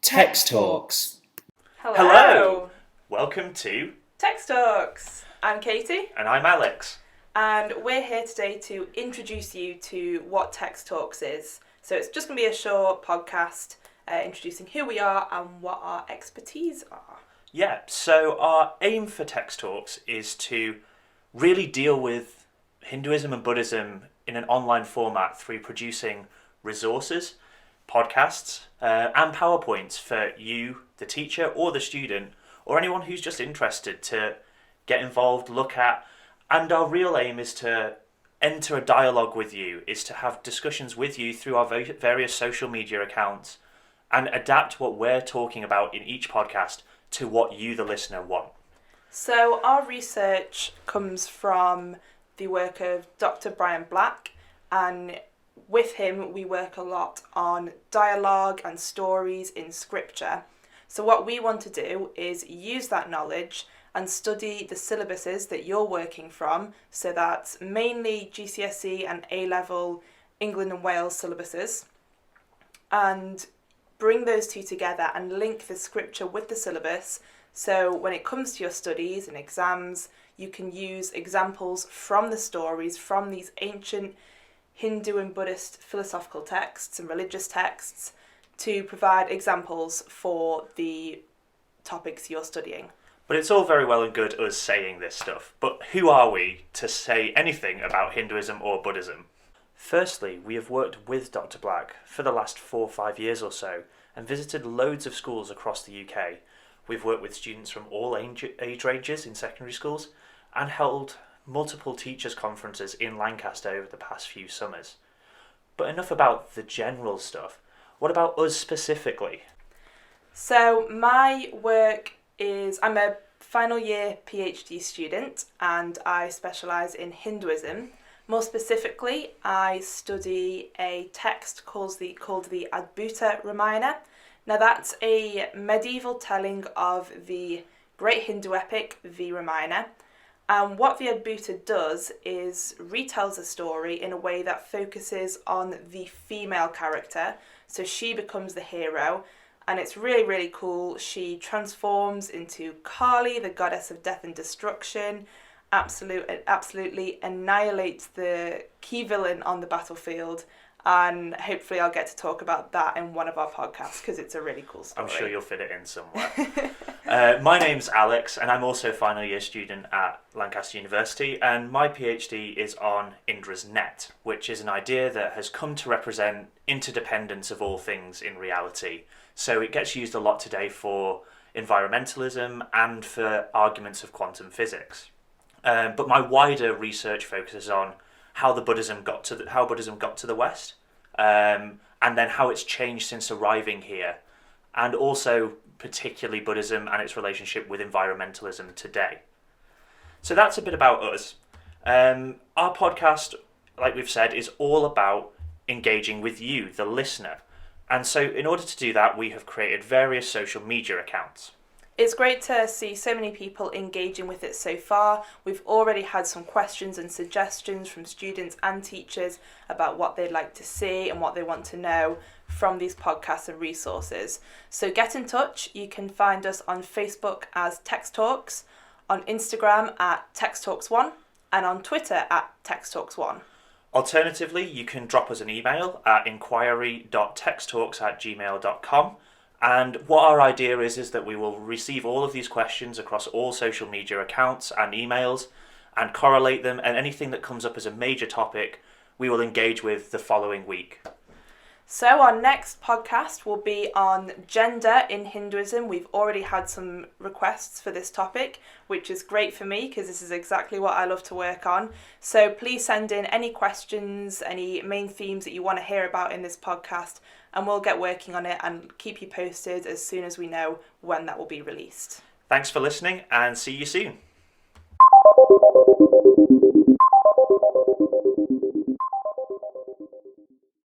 Text Talks. Hello. Welcome to Text Talks. I'm Katie. And I'm Alex. And we're here today to introduce you to what Text Talks is. So it's just going to be a short podcast introducing who we are and what our expertise are. Yeah, so our aim for Text Talks is to really deal with Hinduism and Buddhism in an online format through producing resources, podcasts, and PowerPoints for you, the teacher or the student, or anyone who's just interested to get involved, look at. And our real aim is to enter a dialogue with you, is to have discussions with you through our various social media accounts and adapt what we're talking about in each podcast to what you, the listener, want. So our research comes from the work of Dr. Brian Black, and with him we work a lot on dialogue and stories in scripture. So what we want to do is use that knowledge and study the syllabuses that you're working from, so that's mainly GCSE and A-level England and Wales syllabuses, and bring those two together and link the scripture with the syllabus, so when it comes to your studies and exams, you can use examples from the stories from these ancient Hindu and Buddhist philosophical texts and religious texts to provide examples for the topics you're studying. But it's all very well and good us saying this stuff, but who are we to say anything about Hinduism or Buddhism? Firstly, we have worked with Dr. Black for the last 4 or 5 years or so and visited loads of schools across the UK. We've worked with students from all age ranges in secondary schools and held multiple teachers' conferences in Lancaster over the past few summers. But enough about the general stuff. What about us specifically? So my work is, I'm a final year PhD student and I specialise in Hinduism. More specifically, I study a text called the Adbhuta Ramayana. Now that's a medieval telling of the great Hindu epic, the Ramayana. And what the Adbhuta does is retells a story in a way that focuses on the female character. So she becomes the hero. And it's really, really cool. She transforms into Kali, the goddess of death and destruction, absolutely annihilates the key villain on the battlefield. And hopefully I'll get to talk about that in one of our podcasts because it's a really cool story. I'm sure you'll fit it in somewhere. My name's Alex and I'm also a final year student at Lancaster University, and my PhD is on Indra's net, which is an idea that has come to represent interdependence of all things in reality. So it gets used a lot today for environmentalism and for arguments of quantum physics. But my wider research focuses on how Buddhism got to the West, and then how it's changed since arriving here, and also particularly Buddhism and its relationship with environmentalism today. So that's a bit about us. Our podcast, like we've said, is all about engaging with you, the listener. And so in order to do that, we have created various social media accounts. It's great to see so many people engaging with it so far. We've already had some questions and suggestions from students and teachers about what they'd like to see and what they want to know from these podcasts and resources. So get in touch. You can find us on Facebook as Text Talks, on Instagram at Text Talks 1, and on Twitter at Text Talks 1. Alternatively, you can drop us an email at inquiry.texttalks@gmail.com. And what our idea is that we will receive all of these questions across all social media accounts and emails and correlate them, and anything that comes up as a major topic, we will engage with the following week. So our next podcast will be on gender in Hinduism. We've already had some requests for this topic, which is great for me because this is exactly what I love to work on. So please send in any questions, any main themes that you want to hear about in this podcast, and we'll get working on it and keep you posted as soon as we know when that will be released. Thanks for listening and see you soon.